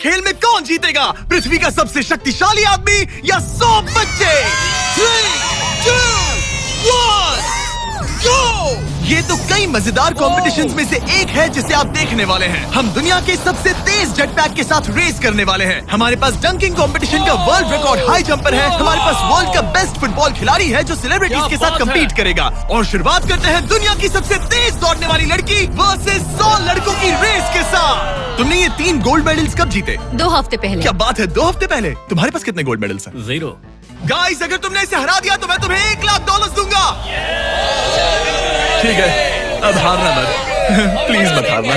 खेल में कौन जीतेगा? पृथ्वी का सबसे शक्तिशाली आदमी या 100 बच्चे? 3, 2, 1, go! ये तो कई मजेदार कॉम्पिटिशन्स में से एक है जिसे आप देखने वाले हैं। हम दुनिया के सबसे तेज जेट पैक के साथ रेस करने वाले हैं। हमारे पास डंकिंग कॉम्पिटिशन का वर्ल्ड रिकॉर्ड हाई जंपर है। हमारे पास वर्ल्ड का बेस्ट फुटबॉल खिलाड़ी है जो सेलिब्रिटीज के साथ कम्पीट करेगा। और शुरुआत करते हैं दुनिया की सबसे तेज दौड़ने वाली लड़की वर्सेस 100 लड़कों की रेस के साथ। तुमने ये 3 गोल्ड मेडल्स कब जीते? 2 हफ्ते पहले। क्या बात है, 2 हफ्ते पहले? तुम्हारे पास कितने गोल्ड मेडल्स हैं? 0। गाइस, अगर तुमने इसे हरा दिया तो मैं तुम्हें $1,00,000 दूंगा। ठीक है, अब हारना मत। प्लीज मत हारना।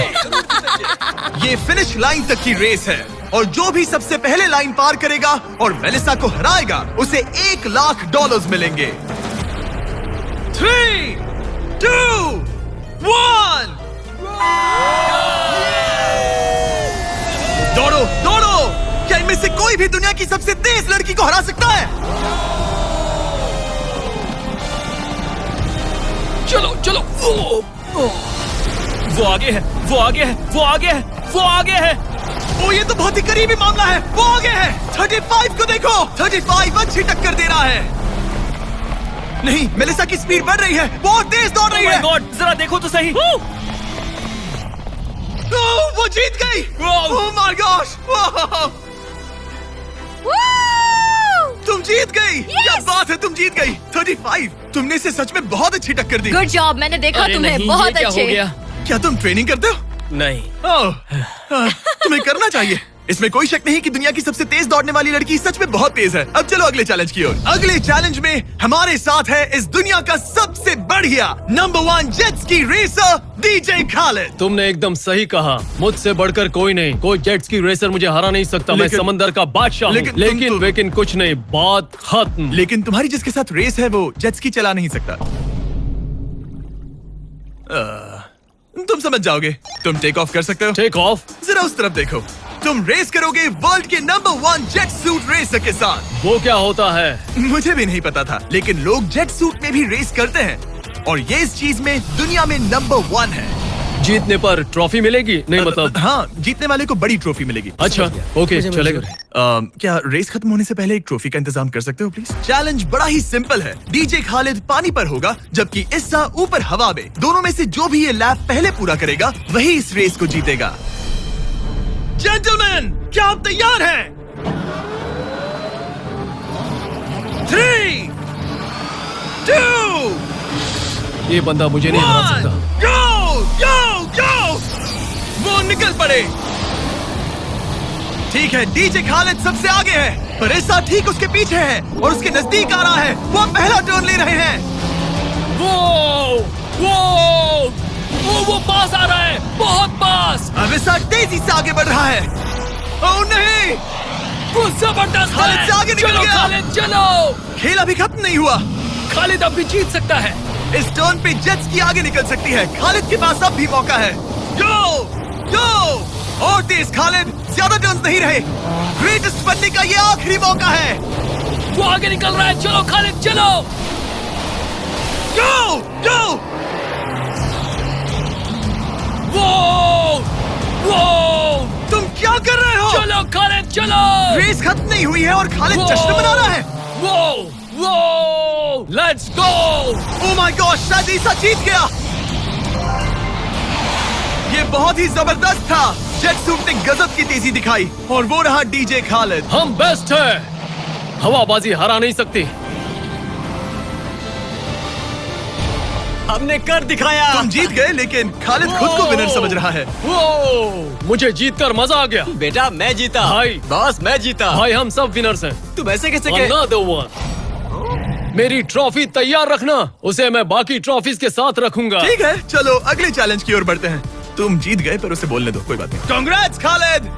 ये फिनिश लाइन तक की रेस है और जो भी सबसे पहले लाइन पार करेगा और मेलिसा को हराएगा उसे $1,00,000 मिलेंगे। 3, 2, 1। दौड़ो दौड़ो! क्या इनमें से कोई भी दुनिया की सबसे तेज लड़की को हरा सकता है? चलो चलो। वो आगे है, वो आगे है, वो आगे है, वो आगे है। ओ, ये तो बहुत ही करीबी मामला है। वो आगे है। 35 को देखो, 35 अच्छी टक्कर दे रहा है। नहीं, मेलिसा की स्पीड बढ़ रही है, बहुत तेज दौड़ रही है। गॉड, जरा देखो तो सही। वो जीत गई। Oh my gosh! तुम जीत गई। क्या बात है, तुम जीत गई। 35। तुमने इसे सच में बहुत अच्छी टक्कर दी। गुड जॉब, मैंने देखा अरे तुम्हें नहीं, बहुत ये क्या अच्छे। हो गया? क्या तुम ट्रेनिंग करते हो? नहीं। तुम्हें करना चाहिए। इसमें कोई शक नहीं कि दुनिया की सबसे तेज दौड़ने वाली लड़की सच में बहुत तेज है। अब चलो अगले चैलेंज की ओर। अगले चैलेंज में हमारे साथ है इस दुनिया का सबसे बढ़िया नंबर 1 जेट्स की रेसर डीजे खालिद। तुमने एकदम सही कहा, मुझसे बढ़कर कोई नहीं। कोई जेट्स की रेसर मुझे हरा नहीं सकता। मैं समंदर का बादशाह हूँ। लेकिन कुछ नहीं, बात खत्म। लेकिन तुम्हारी जिसके साथ रेस है वो जेट्स की चला नहीं सकता। तुम समझ जाओगे। तुम टेक ऑफ कर सकते हो। Take off? जरा उस तरफ देखो। तुम रेस करोगे वर्ल्ड के नंबर 1 जेट सूट रेसर के साथ। वो क्या होता है? मुझे भी नहीं पता था, लेकिन लोग जेट सूट में भी रेस करते हैं और ये इस चीज में दुनिया में नंबर 1 है। जीतने पर ट्रॉफी मिलेगी? नहीं मतलब हाँ, जीतने वाले को बड़ी ट्रॉफी मिलेगी। अच्छा, ओके, चलेगा। क्या रेस खत्म होने से पहले एक ट्रॉफी का इंतजाम कर सकते हो प्लीज? चैलेंज बड़ा ही सिंपल है। डीजे खालिद पानी पर होगा जबकि इस्सा ऊपर हवा में। दोनों में से जो भी ये लैप पहले पूरा करेगा वही इस रेस को जीतेगा। जेंटलमैन, क्या आप तैयार हैं? 3, 2, ये बंदा मुझे नहीं हरा सकता। गो गो गो! वो निकल पड़े। ठीक है, डीजे खालिद सबसे आगे है पर इस्सा ठीक उसके पीछे है और उसके नजदीक आ रहा है। वो पहला टर्न ले रहे हैं। वो पास आ रहा है, बहुत पास। अब इस्सा तेजी से आगे बढ़ रहा है। ओह नहीं! वो जबरदस्त खालिद है। से आगे निकल चलो गया। खालिद, चलो। खेल अभी खत्म नहीं हुआ। खालिद अब भी जीत सकता है। इस टर्न पे जेट्स की आगे निकल सकती है। खालिद के पास अब भी मौका है। गो गो! और तेज खालिद, ज्यादा टर्न्स नहीं रहे। ग्रेटेस्ट बनने का ये आखिरी मौका है। वो आगे निकल रहा है। चलो खालिद, चलो। गो गो! वो तुम क्या कर रहे हो? चलो खालिद, चलो। रेस खत्म नहीं हुई है और खालिद जश्न मना रहा है। वो let's go. Oh my God, शायद ईसा जीत गया। ये बहुत ही जबरदस्त था। जेट सूट ने गजब की तेजी दिखाई और वो रहा डीजे खालिद। हम बेस्ट है। हवाबाजी हरा नहीं सकती। हमने कर दिखाया। तुम जीत गए लेकिन खालिद खुद को विनर समझ रहा है। मुझे जीतकर मजा आ गया। बेटा मैं जीता। भाई। बॉस मैं जीता। भाई हम सब विनर्स हैं। तुम ऐसे कैसे कह? Another one। मेरी ट्रॉफी तैयार रखना, उसे मैं बाकी ट्रॉफीज के साथ रखूंगा। ठीक है, चलो अगले चैलेंज की ओर बढ़ते हैं। तुम जीत गए पर उसे बोलने दो, कोई बात नहीं। कांग्रेट्स खालिद।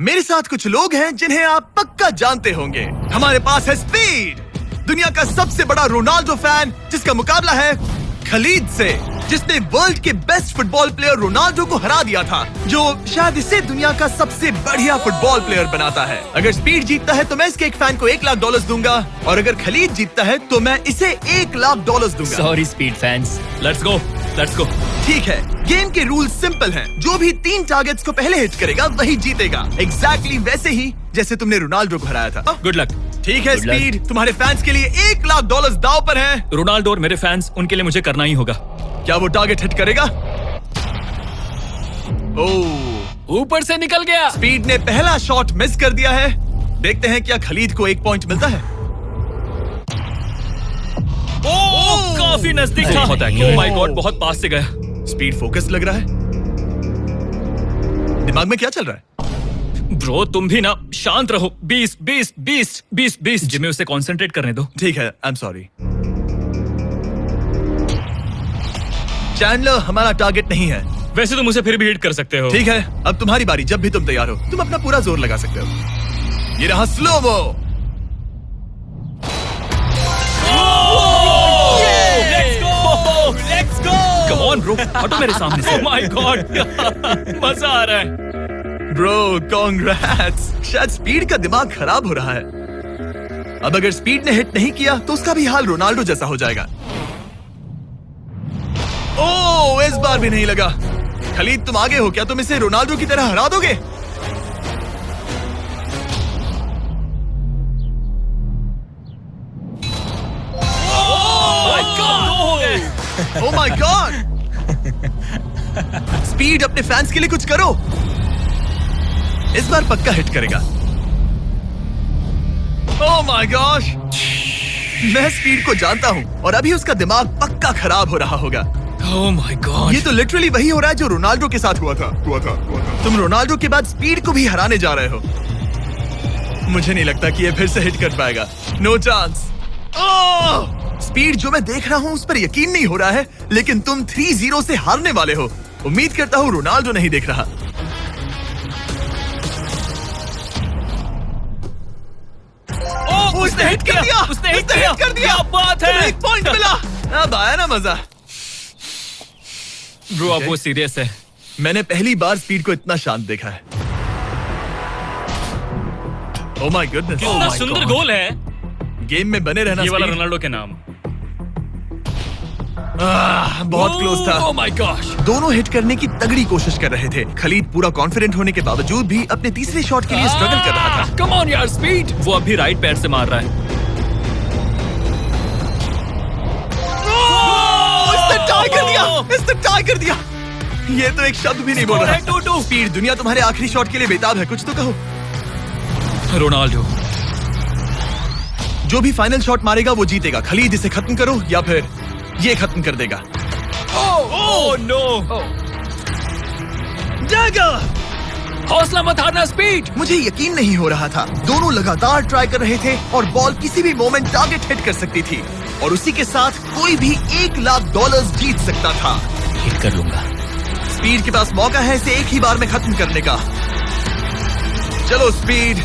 मेरे साथ कुछ लोग हैं जिन्हें आप पक्का जानते होंगे। हमारे पास है स्पीड, दुनिया का सबसे बड़ा रोनाल्डो फैन जिसका मुकाबला है खलीद से, जिसने वर्ल्ड के बेस्ट फुटबॉल प्लेयर रोनाल्डो को हरा दिया था, जो शायद इसे दुनिया का सबसे बढ़िया फुटबॉल प्लेयर बनाता है। अगर स्पीड जीतता है तो मैं इसके एक फैन को $1,00,000 दूंगा और अगर खलीद जीतता है तो मैं इसे $1,00,000 दूंगा। Sorry speed fans. Let's go, let's go. ठीक है, गेम के रूल सिंपल हैं। जो भी 3 टारगेट्स को पहले हिट करेगा वही जीतेगा। एग्जैक्टली वैसे ही जैसे तुमने रोनाल्डो को हराया था। Good luck. ठीक है स्पीड, तुम्हारे फैंस के लिए $1,00,000 दाव पर है। रोनाल्डो और मेरे फैंस, उनके लिए मुझे करना ही होगा। क्या वो टारगेट हिट करेगा? ओह, ऊपर से निकल गया। स्पीड ने पहला शॉट मिस कर दिया है। देखते हैं क्या खलीद को 1 पॉइंट मिलता है। ओह, काफी नजदीक था। ओह माय गॉड, बहुत पास से गया। स्पीड फोकस लग रहा है। दिमाग में क्या चल रहा है? ब्रो तुम भी ना शांत रहो। 20 जिम्मे उसे कंसंट्रेट करने दो। ठीक है, आई एम सॉरी। चैंडलर हमारा टारगेट नहीं है। वैसे तुम उसे फिर भी हिट कर सकते हो। ठीक है, अब तुम्हारी बारी। जब भी तुम तैयार हो तुम अपना पूरा जोर लगा सकते हो। ये रहा slomo. Let's go. Come on bro, हटो मेरे सामने से। ओह माय गॉड, मजा आ रहा है। Bro congrats. शायद स्पीड का दिमाग खराब हो रहा है। अब अगर स्पीड ने हिट नहीं किया तो उसका भी हाल रोनाल्डो जैसा हो जाएगा। ओह, इस बार भी नहीं लगा। खलीद तुम आगे हो क्या? तुम इसे रोनाल्डो की तरह हरा दोगे? ओह माय गॉड। स्पीड अपने फैंस के लिए कुछ करो। इस बार पक्का हिट करेगा। ओह माय गॉश, मैं स्पीड को जानता हूं और अभी उसका दिमाग पक्का खराब हो रहा होगा। ओह माय गॉड, ये तो लिटरली वही हो रहा है जो रोनाल्डो के साथ हुआ था। तुम रोनाल्डो के बाद स्पीड को भी हराने जा रहे हो। मुझे नहीं लगता कि ये फिर से हिट कर पाएगा। No chance. स्पीड, जो मैं देख रहा हूं उस पर यकीन नहीं हो रहा है, लेकिन तुम 3-0 से हारने वाले हो। उम्मीद करता हूं रोनाल्डो नहीं देख रहा। उसने हिट कर दिया। उसने हिट कर दिया। क्या बात है। 1 पॉइंट मिला। अब आया ना मजा। ब्रो अब वो सीरियस है। मैंने पहली बार स्पीड को इतना शांत देखा है। ओह माय गुडनेस, कितना सुंदर गोल है। गेम में बने रहना। ये वाला स्पीड। रोनाल्डो के नाम। बहुत क्लोज था। Oh my gosh. दोनों हिट करने की तगड़ी कोशिश कर रहे थे। खलीद पूरा कॉन्फिडेंट होने के बावजूद भी अपने तीसरे शॉट के लिए स्ट्रगल कर रहा था। कम ऑन यार स्पीड। वो अभी राइट पैर से मार रहा है। इसने टाई कर दिया। इसने टाई कर दिया। ये तो एक शब्द भी नहीं बोल रहा। 2-2। स्पीड, दुनिया तुम्हारे आखिरी शॉट के लिए बेताब है। कुछ तो कहो। रोनाल्डो जो भी फाइनल शॉट मारेगा वो जीतेगा। खलीद, इसे खत्म करो या फिर ये खत्म कर देगा। Oh no. डैगर! हौसला मत हारना स्पीड। मुझे यकीन नहीं हो रहा था। दोनों लगातार ट्राई कर रहे थे और बॉल किसी भी मोमेंट टारगेट हिट कर सकती थी और उसी के साथ कोई भी $1,00,000 जीत सकता था। हिट कर लूंगा। स्पीड के पास मौका है इसे एक ही बार में खत्म करने का। चलो स्पीड।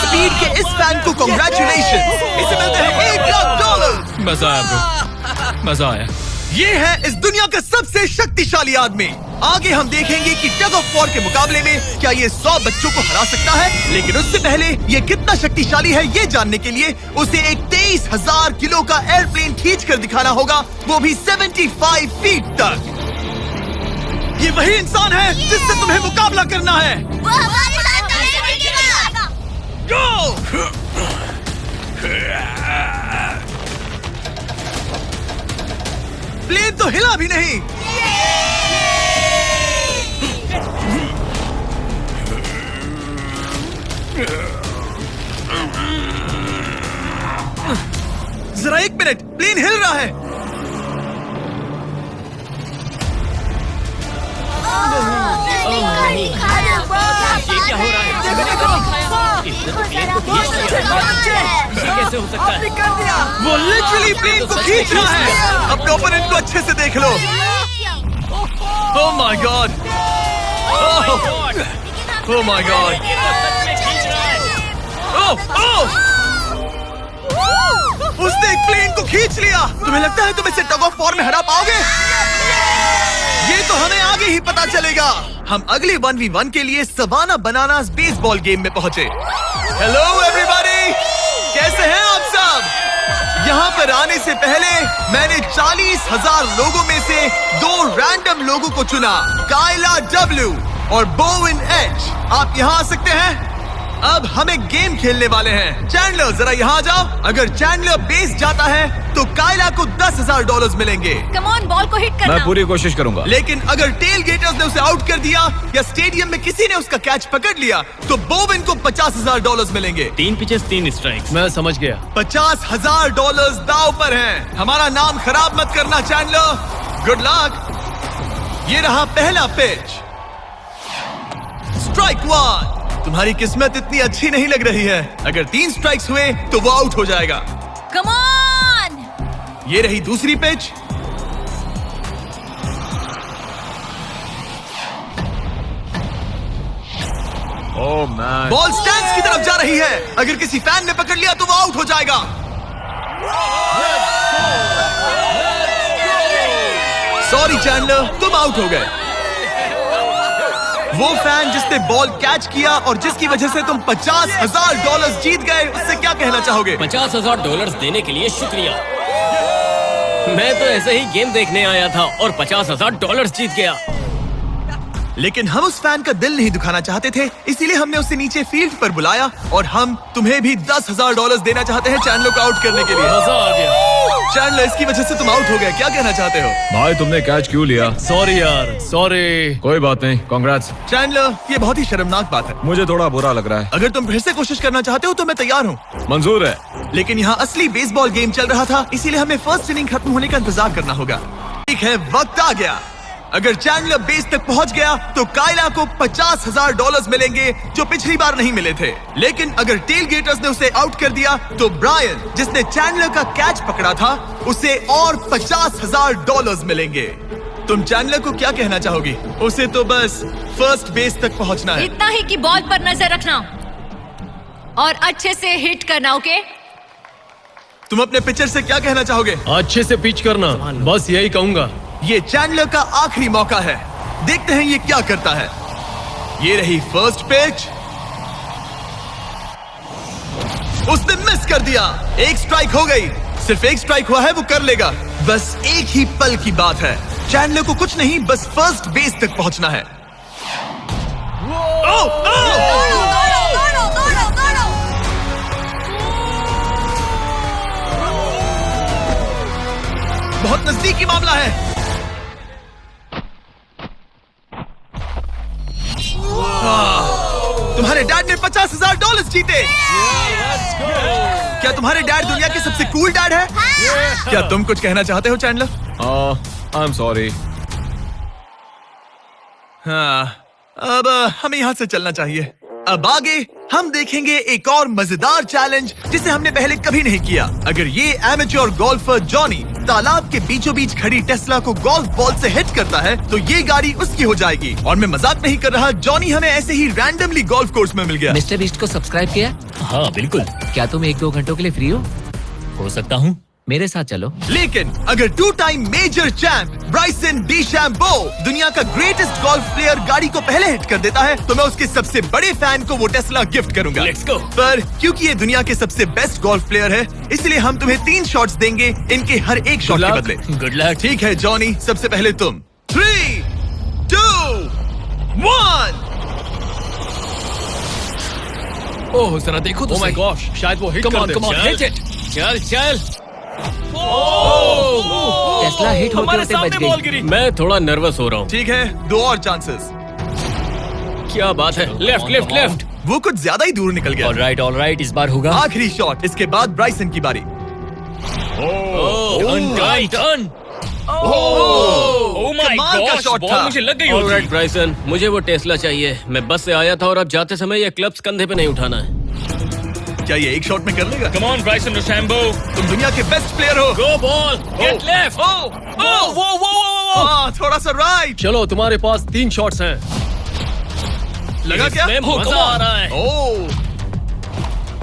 स्पीड के इस फैन को कांग्रेचुलेशन। इसे मिलते हैं $1,00,000। मजा आया ब्रो, मजा आया। ये है इस दुनिया का सबसे शक्तिशाली आदमी। आगे हम देखेंगे कि टग ऑफ वॉर के मुकाबले में क्या ये 100 बच्चों को हरा सकता है, लेकिन उससे पहले ये कितना शक्तिशाली है ये जानने के लिए उसे एक 23,000 किलो का एयरप्लेन खींच कर दिखाना होगा, वो भी 75 फीट तक। ये वही इंसान है जिससे तुम्हें मुकाबला करना है। वो हमारे साथ नहीं मिलेगा। Go! प्लेन तो हिला भी नहीं। जरा 1 मिनट, प्लेन हिल रहा है। ये क्या हो रहा है? कैसे हो सकता है? वो लिटरली प्लेन को खींच रहा है। अपने ओपोनेंट को अच्छे से देख लो। Oh my God. Oh my God. उसने एक प्लेन को खींच लिया। तुम्हें लगता है तुम इसे टग ऑफ वॉर में हरा पाओगे? ये तो हमें आगे ही पता चलेगा। हम अगले 1v1 के लिए सवाना बनानास बेसबॉल गेम में पहुंचे। हेलो एवरीबॉडी, कैसे हैं आप सब? यहाँ पर आने से पहले मैंने 40,000 लोगों में से 2 रैंडम लोगों को चुना, काइला W और बोविन H। आप यहाँ आ सकते हैं। अब हमें गेम खेलने वाले हैं। चैंडलर जरा यहाँ आ जाओ। अगर चैंडलर बेस जाता है तो काइला को $10,000 मिलेंगे। कम ऑन, बॉल को हिट करना। मैं पूरी कोशिश करूंगा। लेकिन अगर टेल गेटर्स ने उसे आउट कर दिया या स्टेडियम में किसी ने उसका कैच पकड़ लिया तो बोविन को $50,000 मिलेंगे। 3 पिचेस 3 स्ट्राइक्स। मैं समझ गया। $50,000 दाव पर हैं। हमारा नाम खराब मत करना चैंडलर। Good luck. ये रहा पहला पिच। स्ट्राइक 1। तुम्हारी किस्मत इतनी अच्छी नहीं लग रही है। अगर 3 स्ट्राइक्स हुए तो वो आउट हो जाएगा। Come on. ये रही दूसरी pitch. Oh man, ball stands की तरफ जा रही है। अगर किसी फैन ने पकड़ लिया तो वो आउट हो जाएगा। सॉरी चैंडलर, तुम आउट हो गए। वो फैन जिसने बॉल कैच किया और जिसकी वजह से तुम $50,000 जीत गए, उससे क्या कहना चाहोगे? $50,000 देने के लिए शुक्रिया। मैं तो ऐसे ही गेम देखने आया था और $50,000 जीत गया। लेकिन हम उस फैन का दिल नहीं दुखाना चाहते थे, इसीलिए हमने उसे नीचे फील्ड पर बुलाया और हम तुम्हें भी $10,000 देना चाहते हैं चैंडलर को आउट करने के लिए। मजा आ गया। चैंडलर, इसकी वजह से तुम आउट हो गए, क्या कहना चाहते हो? भाई तुमने कैच क्यों लिया? सॉरी यार, सॉरी। कोई बात नहीं, कांग्रेट्स। चैंडलर, ये बहुत ही शर्मनाक बात है। मुझे थोड़ा बुरा लग रहा है। अगर तुम फिर से कोशिश करना चाहते हो तो मैं तैयार हूँ। मंजूर है। लेकिन यहाँ असली बेसबॉल गेम चल रहा था, इसीलिए हमें फर्स्ट इनिंग खत्म होने का इंतजार करना होगा। ठीक है, वक्त आ गया। अगर चैंडलर बेस तक पहुंच गया तो काइला को $50,000 मिलेंगे जो पिछली बार नहीं मिले थे। लेकिन अगर टेल गेटर्स ने उसे आउट कर दिया तो ब्रायन, जिसने चैंडलर का कैच पकड़ा था, उसे और $50,000 मिलेंगे। तुम चैंडलर को क्या कहना चाहोगी? उसे तो बस फर्स्ट बेस तक पहुंचना है। इतना ही कि बॉल पर नजर रखना और अच्छे से हिट करना। ओके? तुम अपने पिचर से क्या कहना चाहोगे? अच्छे से पिच करना, बस यही कहूंगा। ये चैंडलर का आखिरी मौका है। देखते हैं ये क्या करता है। ये रही फर्स्ट पिच। उसने मिस कर दिया। 1 स्ट्राइक हो गई। सिर्फ 1 स्ट्राइक हुआ है, वो कर लेगा। बस एक ही पल की बात है। चैंडलर को कुछ नहीं, बस फर्स्ट बेस तक पहुंचना है। ओह, ओह! बहुत नजदीकी मामला है। तुम्हारे डैड ने $50,000 जीते। क्या तुम्हारे डैड दुनिया के सबसे कूल डैड है? क्या तुम कुछ कहना चाहते हो चैंडलर? I am sorry. हाँ, अब हमें यहाँ से चलना चाहिए। अब आगे हम देखेंगे एक और मजेदार चैलेंज जिसे हमने पहले कभी नहीं किया। अगर ये एमेच्योर गोल्फर जॉनी तालाब के बीचों बीच खड़ी टेस्ला को गोल्फ बॉल से हिट करता है तो ये गाड़ी उसकी हो जाएगी। और मैं मजाक नहीं कर रहा, जॉनी हमें ऐसे ही रैंडमली गोल्फ कोर्स में मिल गया। मिस्टर बीस्ट को सब्सक्राइब किया? हाँ बिल्कुल, क्या तुम 1-2 घंटों के लिए फ्री हो सकता हूँ। मेरे साथ चलो। लेकिन अगर 2 टाइम मेजर चैंप ब्राइसन डीशैम्बो दुनिया का ग्रेटेस्ट गोल्फ प्लेयर गाड़ी को पहले हिट कर देता है तो मैं उसके सबसे बड़े फैन को वो टेस्ला गिफ्ट करूंगा। Let's go। पर क्योंकि ये दुनिया के सबसे बेस्ट गोल्फ प्लेयर है, इसलिए हम तुम्हें 3 शॉट्स देंगे, इनके हर एक शॉट के बदले। Good luck. ठीक है जॉनी, सबसे पहले तुम। 3, 2, 1। ओह जरा देखो तो। ओह माय गॉश, शायद वो हिट कर दे। Come on, hit it. चल चल। टेस्ला हिट होते हमारे होते बच सामने बॉल गई। गिरी। मैं थोड़ा नर्वस हो रहा हूँ। ठीक है, 2 और चांसेस। क्या बात है? Left left left. वो कुछ ज्यादा ही दूर निकल गया। ऑलराइट, इस बार होगा। आखिरी शॉट, इसके बाद ब्राइसन की बारी। टर्न। ओह माय कमाल का गॉश, shot बॉल था। मुझे लग गई ऑलराइट होगी। ब्राइसन, मुझे वो टेस्ला चाहिए। मैं बस से आया था और अब जाते समय ये क्लब्स कंधे पे नहीं उठाना है। क्या ये एक शॉट में कर लेगा? कम ऑन ब्राइसन डीशैम्बो, तुम दुनिया के बेस्ट प्लेयर हो। गो बॉल, गेट लेफ्ट। हाँ, थोड़ा सा राइट। चलो तुम्हारे पास 3 शॉट्स हैं। लगा क्या? इसमें मजा आ रहा है। ओह,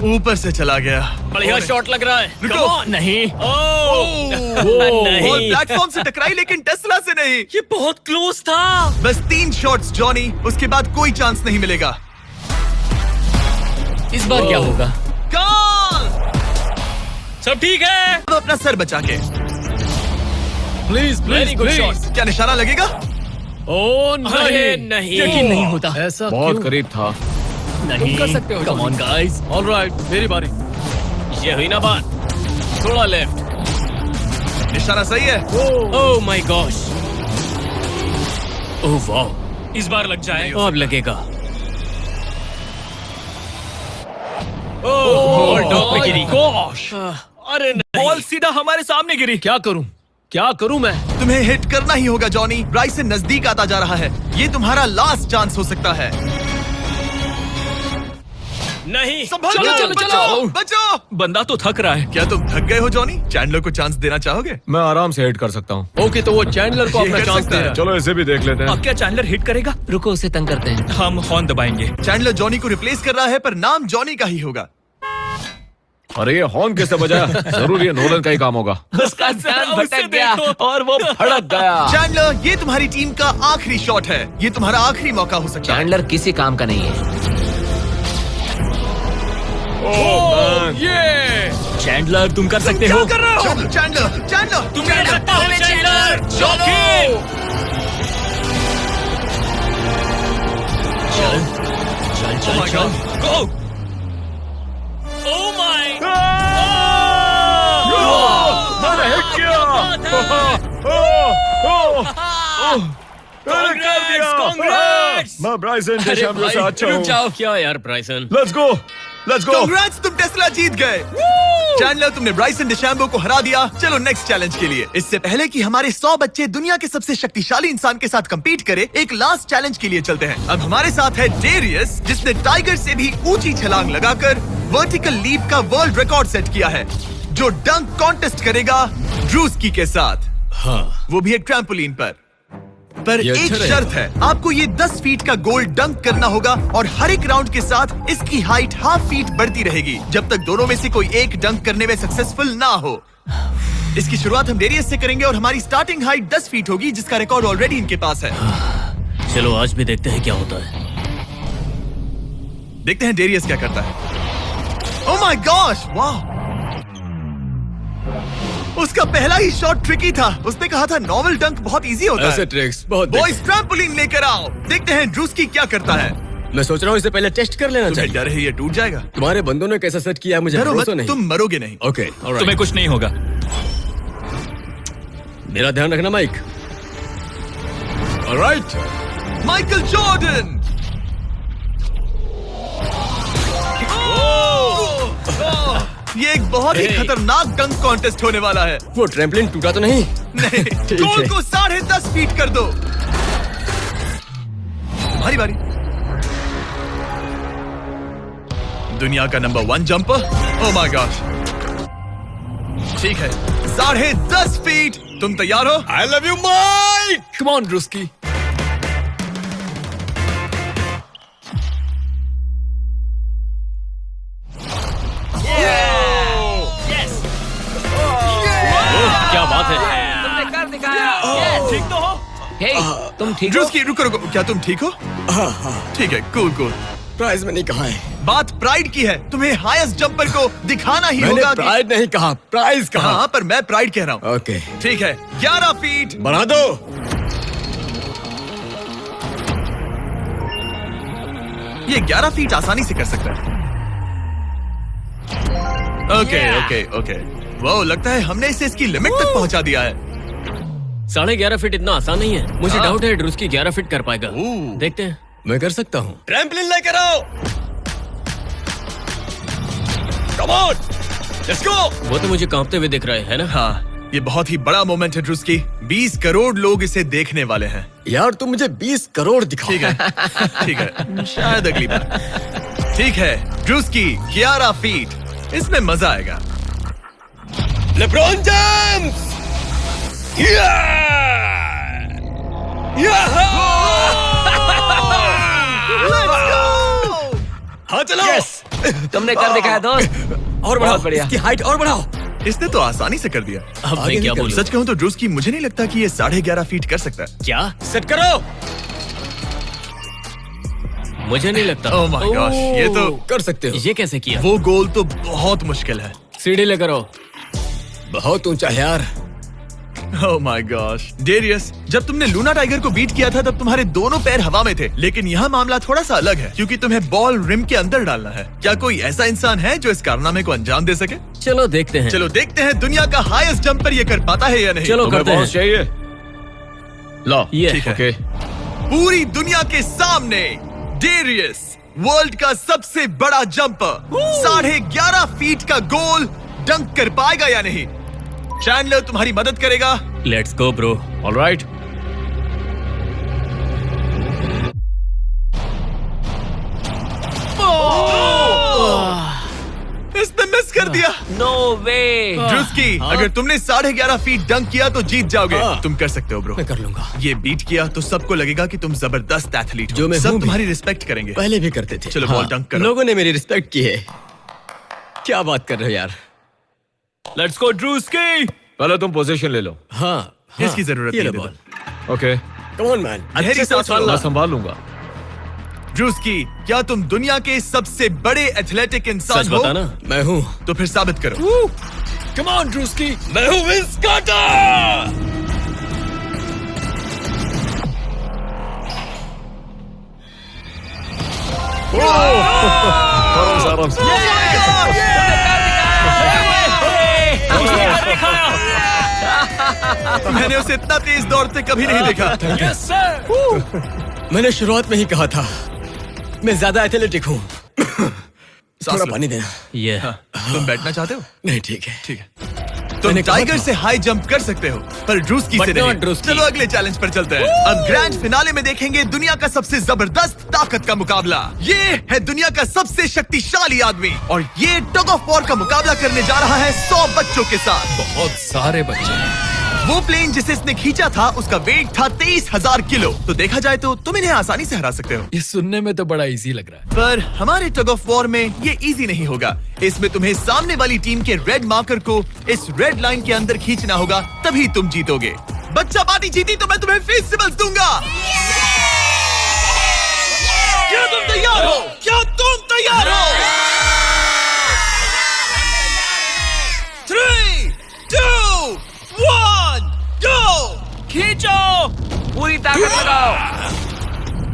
ऊपर से चला गया। बढ़िया शॉट लग रहा है। रुको। Come on, नहीं। बॉल नहीं। प्लेटफॉर्म से टकराई लेकिन टेस्ला से नहीं। ये बहुत क्लोज था। बस 3 शॉट्स जॉनी, उसके बाद कोई चांस नहीं मिलेगा। इस बार क्या होगा? गोल! सब ठीक है। अब अपना सर बचा के। Please Very please good please. shot. क्या निशाना लगेगा? ओ अरे नहीं, नहीं। यकीन नहीं होता। ऐसा बहुत क्यों? करीब था। नहीं कर सकते हो, कम ऑन गाइस। ऑलराइट, मेरी बारी। ये हुई ना बात। थोड़ा लेफ्ट। निशाना सही है। Oh my gosh. ओह वाह। इस बार लग जाए। अब लगेगा। ओह टॉप पे गिरी। गॉश, अरे नहीं। बॉल सीधा हमारे सामने गिरी। क्या करूं मैं? तुम्हें हिट करना ही होगा जॉनी। ब्राइसन नजदीक आता जा रहा है। ये तुम्हारा लास्ट चांस हो सकता है। नहीं। संभालो, चलो, बचो, चलो। बचो। बंदा तो थक रहा है। क्या तुम थक गए हो जॉनी? चैंडलर को चांस देना चाहोगे? मैं आराम से हिट कर सकता हूँ। ओके, तो वो चैंडलर को ये अपना कर चांस सकता दे है। रहा है। चलो इसे भी देख लेते हैं। अब क्या चैंडलर हिट करेगा? रुको, उसे तंग करते हैं। हम हॉर्न दबाएंगे। चैंडलर जॉनी को रिप्लेस कर रहा है, पर नाम जॉनी का ही होगा। अरे ये हॉर्न किसने बजाया? जरूर ये नोलन का ही काम होगा। उसका ध्यान उसे भटक गया देखो। और वो भड़क गया। चैंडलर, ये तुम्हारी टीम का आखिरी शॉट है। ये तुम्हारा आखिरी मौका हो सकता है। चैंडलर किसी काम का नहीं है। चैंडलर तुम कर सकते क्या हो। कर रहे हो? चैंडलर, चैंडलर, तुम कर सकता हो चैंडलर। चलो। चल चल Oh my चल God. गो। Oh my. मैंने हिट Congrats! मैं ब्राइसन अरे डेशैम्बे से भाई, अच्छा रुक हूँ। जाओ। क्या यार ब्राइसन? Let's go, let's go. Congrats, तुम टेस्ला जीत गए। चैंडलर, तुमने ब्राइसन डिशैम्बो को हरा दिया। चलो नेक्स्ट चैलेंज के लिए। इससे पहले कि हमारे 100 बच्चे दुनिया के सबसे शक्तिशाली इंसान के साथ compete करे, एक लास्ट चैलेंज के लिए चलते हैं। अब हमारे साथ है डेरियस, जिसने टाइगर से भी ऊंची छलांग लगाकर वर्टिकल लीप का वर्ल्ड रिकॉर्ड सेट किया है, जो डंक कॉन्टेस्ट करेगा ड्रूस्की के साथ। हाँ। वो भी एक ट्रैम्पोलिन पर ये एक अच्छा रहेगा। शर्त है, आपको ये 10 फीट का गोल डंक करना होगा और हर एक राउंड के साथ इसकी हाइट हाफ फीट बढ़ती रहेगी, जब तक दोनों में से कोई एक डंक करने में सक्सेसफुल ना हो। इसकी शुरुआत हम डेरियस से करेंगे और हमारी स्टार्टिंग हाइट 10 फीट होगी, जिसका रिकॉर्ड ऑलरेडी इनके पास है। चलो आज भी देखते हैं क्या होता है। देखते हैं डेरियस क्या करता है। ओह माय गॉश, वाह! उसका पहला ही शॉट ट्रिकी था। उसने कहा था नॉर्मल डंक बहुत इजी होता है। ट्रिक्स बहुत बॉयज, ट्रैम्पोलिन लेकर आओ। देखते हैं ड्रूस्की क्या करता है। मैं सोच रहा हूँ इसे पहले टेस्ट कर लेना तुम्हें डर है ये टूट जाएगा? तुम्हारे बंदों ने कैसा सेट किया है मुझे डरो मत, भरोसा नहीं। तुम मरोगे नहीं। ओके तुम्हें कुछ नहीं होगा। मेरा ध्यान रखना माइक। Alright, Michael Jordan. ये एक बहुत ही Hey. खतरनाक डंक कॉन्टेस्ट होने वाला है। वो ट्रैम्पलिन टूटा तो नहीं? नहीं, ठीक गोल है। को 10.5 फीट कर दो। हमारी बारी। दुनिया का number 1 jumper. Oh my God. ठीक है, 10.5 फीट। तुम तैयार हो? I love you Mike. Come on Druski. क्या बात है? तुमने कर दिखाया। ठीक तो हो। हे, तुम ठीक हो? ड्रूस्की, रुको रुको, क्या तुम ठीक हो? ठीक है, कूल कूल। प्राइज में नहीं कहा है। बात प्राइड की है। तुम्हें हाईएस्ट जंपर को दिखाना ही मैंने होगा कि... प्राइड नहीं कहा, प्राइज कहा। हाँ, पर मैं प्राइड कह रहा हूँ। ओके ठीक है, 11 फीट। बढ़ा दो। ये 11 फीट आसानी से कर सकता है। Okay okay okay. वो लगता है हमने इसे इसकी लिमिट तक पहुंचा दिया है। 11.5 फीट इतना आसान नहीं है। मुझे हाँ। डाउट है ड्रूस्की 11 फीट कर पाएगा। ओह। देखते हैं। मैं कर सकता हूँ। ट्रैम्पलिन लेकर आओ। Come on, let's go. वो तो मुझे कांपते हुए दिख रहे हैं ना? हाँ, ये बहुत ही बड़ा मोमेंट है ड्रूस्की। 20 करोड़ लोग इसे देखने वाले हैं। यार तुम मुझे 20 करोड़ दिखाओ। ठीक है, ठीक है, शायद अगली बार। ठीक है, ड्रूस्की 11 फीट। इसमें मजा आएगा। LeBron James. Let's go! हाँ चलो। तुमने कर दिखाया दोस्त। और बढ़ाओ, बहुत बढ़िया। इसकी हाइट और बढ़ाओ। इसने तो आसानी से कर दिया। अब मैं क्या बोलूं? सच कहूं तो ड्रूस्की मुझे नहीं लगता कि ये 11.5 फीट कर सकता है। क्या सेट करो? मुझे नहीं लगता। ओह माय गॉश, ये तो कर सकते हो। ये कैसे किया? वो गोल तो बहुत मुश्किल है। सीढ़ी लेकर आओ। बहुत ऊंचा है यार। ओह माय गॉश, डेरियस, जब तुमने लूना टाइगर को बीट किया था तब तुम्हारे दोनों पैर हवा में थे, लेकिन यहाँ मामला थोड़ा सा अलग है क्योंकि तुम्हें बॉल रिम के अंदर डालना है। क्या कोई ऐसा इंसान है जो इस कारनामे को अंजाम दे सके? चलो देखते हैं। चलो देखते हैं दुनिया का हाईएस्ट जंपर ये कर पाता है या नहीं। चलो तुम्हें करते हैं। पहुंच चाहिए। लो ये ठीक है। ओके। पूरी दुनिया के सामने डेरियस, वर्ल्ड का सबसे बड़ा जंपर, 11.5 फीट का गोल डंक कर पाएगा या नहीं? चैंडलर तुम्हारी मदद करेगा। Let's go bro. ऑलराइट। इसने मिस कर दिया। नो वे। ड्रूस्की, अगर तुमने 11.5 फीट डंक किया तो जीत जाओगे। तुम कर सकते हो ब्रो। मैं कर लूंगा। ये बीट किया तो सबको लगेगा कि तुम जबरदस्त एथलीट हो। जो मैं सब हूं भी। तुम्हारी रिस्पेक्ट करेंगे। पहले भी करते थे। चलो बॉल डंक करो। लोगों ने मेरी रिस्पेक्ट की है। क्या बात कर रहे हो यार? Let's go Druski. पहले तुम पोजीशन ले लो। हाँ, इसकी जरूरत ये नहीं लो है। Ball. Okay, come on man. गहरी सांस लो। मैं संभाल लूंगा। ड्रूस्की, क्या तुम दुनिया के सबसे बड़े एथलेटिक इंसान सच हो? बता ना। मैं हूँ। तो फिर साबित करो। Come on Druski. मैं हूँ विंस कार्टर। आराम से। मैंने उसे इतना तेज दौड़ते कभी नहीं देखा। मैंने शुरुआत में ही कहा था मैं ज्यादा एथलेटिक हूँ। थोड़ा पानी देना। ये तुम बैठना चाहते हो? नहीं ठीक है। ठीक है। तुम मैंने कहा टाइगर था। से हाई जंप कर सकते हो पर ड्रूस्की से But not नहीं। ड्रूस्की। चलो अगले चैलेंज पर चलते हैं। अब ग्रैंड फिनाले में देखेंगे दुनिया का सबसे जबरदस्त ताकत का मुकाबला। ये है दुनिया का सबसे शक्तिशाली आदमी और ये टग ऑफ वॉर का मुकाबला करने जा रहा है 100 बच्चों के साथ। बहुत सारे बच्चे। वो प्लेन जिसे इसने खींचा था उसका वेट था 23,000 किलो। तो देखा जाए तो तुम इन्हें आसानी से हरा सकते हो। ये सुनने में तो बड़ा इजी लग रहा है। पर हमारे टग ऑफ वॉर में ये इजी नहीं होगा। इसमें तुम्हें सामने वाली टीम के रेड मार्कर को इस रेड लाइन के अंदर खींचना होगा, तभी तुम जीतोगे। बच्चा पार्टी जीती तो मैं तुम्हें फेस्टिवल्स दूंगा। क्या तुम तैयार हो? क्या तुम तैयार हो? 3, 2, 1, go! खींचो। पूरी ताकत लगाओ।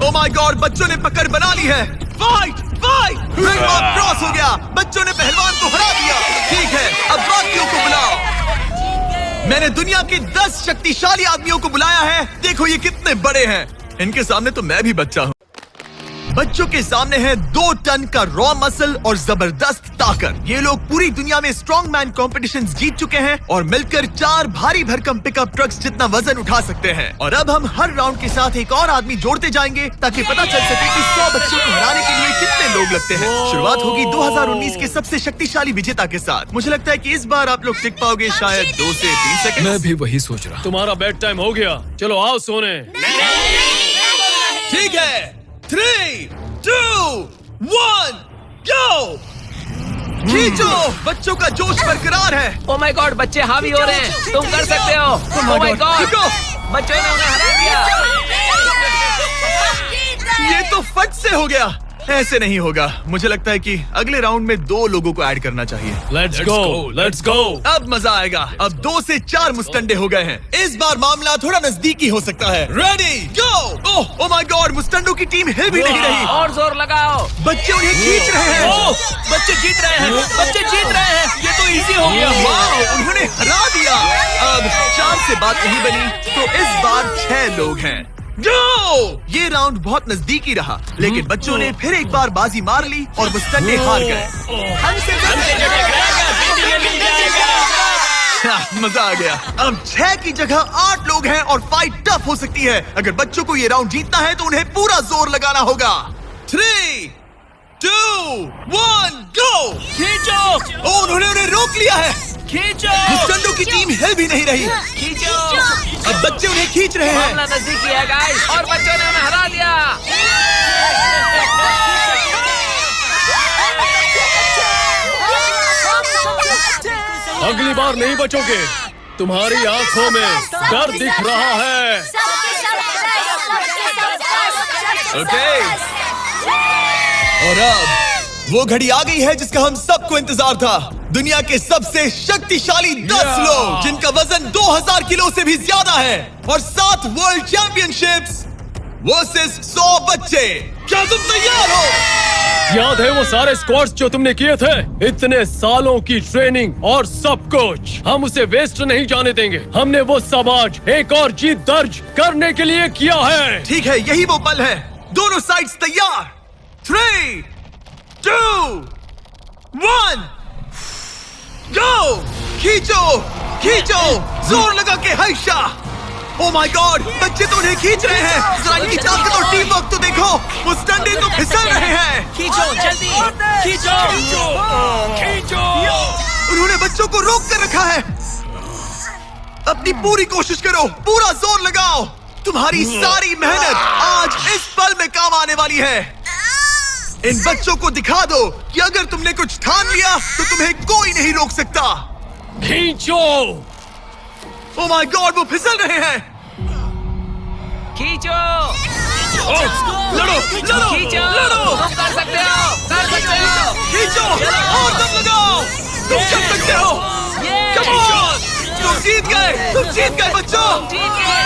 Oh my God, बच्चों ने पकड़ बना ली है। Fight fight. Red mark cross हो गया। बच्चों ने पहलवान को हरा दिया। ठीक है, अब बाकियों को बुलाओ। मैंने दुनिया के 10 शक्तिशाली आदमियों को बुलाया है। देखो ये कितने बड़े हैं। इनके सामने तो मैं भी बच्चा हूँ। बच्चों के सामने है 2 टन का रॉ मसल और जबरदस्त ताकत। ये लोग पूरी दुनिया में स्ट्रॉन्ग मैन कॉम्पिटिशंस जीत चुके हैं और मिलकर 4 भारी भरकम पिकअप ट्रक्स जितना वजन उठा सकते हैं। और अब हम हर राउंड के साथ एक और आदमी जोड़ते जाएंगे ताकि पता चल सके कि 100 बच्चों को हराने के लिए कितने लोग लगते हैं। शुरुआत होगी 2019 के सबसे शक्तिशाली विजेता के साथ। मुझे लगता है कि इस बार आप लोग टिक पाओगे शायद 2 से 3 सेकंड। मैं भी वही सोच रहा। तुम्हारा बेड टाइम हो गया। चलो आओ सोने। ठीक है, 3, 2, 1, go! खींचो। बच्चों का जोश बरकरार है। ओ माय गॉड, बच्चे हावी हो रहे हैं। तुम कर सकते हो। ओ माय गॉड, खींचो। बच्चों ने उन्हें हरा दिया। ये तो फट से हो गया। ऐसे नहीं होगा। मुझे लगता है कि अगले राउंड में 2 लोगों को ऐड करना चाहिए। Let's go, let's go. अब मजा आएगा। अब 2 से 4 मुस्टंडे हो गए हैं। इस बार मामला थोड़ा नजदीकी हो सकता है। Ready, go! Oh my God, मुस्टंडो की टीम हिल भी नहीं रही। और जोर लगाओ। बच्चे उन्हें खींच रहे हैं। बच्चे जीत रहे हैं। बच्चे जीत रहे हैं। ये तो इजी हो गया। वाह, उन्होंने हरा दिया। अब 4 से बात नहीं बनी तो इस बार 6 लोग हैं। जो ये राउंड बहुत नजदीकी रहा, लेकिन बच्चों ने फिर एक बार बाजी मार ली और मुस्टंडे हार गए। मजा आ गया। अब 6 की जगह 8 लोग हैं और फाइट टफ हो सकती है। अगर बच्चों को ये राउंड जीतना है तो उन्हें पूरा जोर लगाना होगा। 3, 2, 1, go! खींचो। उन्होंने उन्हें रोक लिया है। खींचो। मुस्टंडो की टीम हिल भी नहीं रही। खींचो। अब बच्चे उन्हें खींच रहे हैं। मामला नजदीकी है गाइस, और बच्चों ने उन्हें हरा दिया। अगली बार नहीं बचोगे। तुम्हारी आंखों में डर दिख रहा है। ओके, और अब वो घड़ी आ गई है जिसका हम सबको इंतजार था। दुनिया के सबसे शक्तिशाली 10 लोग जिनका वजन 2000 किलो से भी ज्यादा है और 7 वर्ल्ड चैंपियनशिप्स वर्सेस 100 बच्चे। क्या तुम तैयार हो? याद है वो सारे स्क्वाट्स जो तुमने किए थे? इतने सालों की ट्रेनिंग और सब कुछ, हम उसे वेस्ट नहीं जाने देंगे। हमने वो सब आज एक और जीत दर्ज करने के लिए किया है। ठीक है, यही वो पल है। दोनों साइड्स तैयार। 3, 2, 1, गो! खींचो, खींचो, जोर लगा के हैशा। ओह माय गॉड, बच्चे तो उन्हें खींच रहे हैं। जरा इनकी ताकत और टीम वर्क तो देखो। वो स्टंडे तो फिसल रहे हैं। खींचो जल्दी, खींचो खींचो। उन्होंने बच्चों को रोक कर रखा है। अपनी पूरी कोशिश करो, पूरा जोर लगाओ। तुम्हारी सारी मेहनत आज इस पल में काम आने वाली है। इन बच्चों को दिखा दो कि अगर तुमने कुछ ठान लिया तो तुम्हें कोई नहीं रोक सकता। खींचो। ओह माय गॉड, वो फिसल रहे हैं। खींचो लड़ो, लड़ो, खींचो। लड़ो। तुम कर सकते हो, कर सकते हो। खींचो और दम लगाओ। तुम कर सकते हो। Come on! तुम जीत गए बच्चों। ठीक है,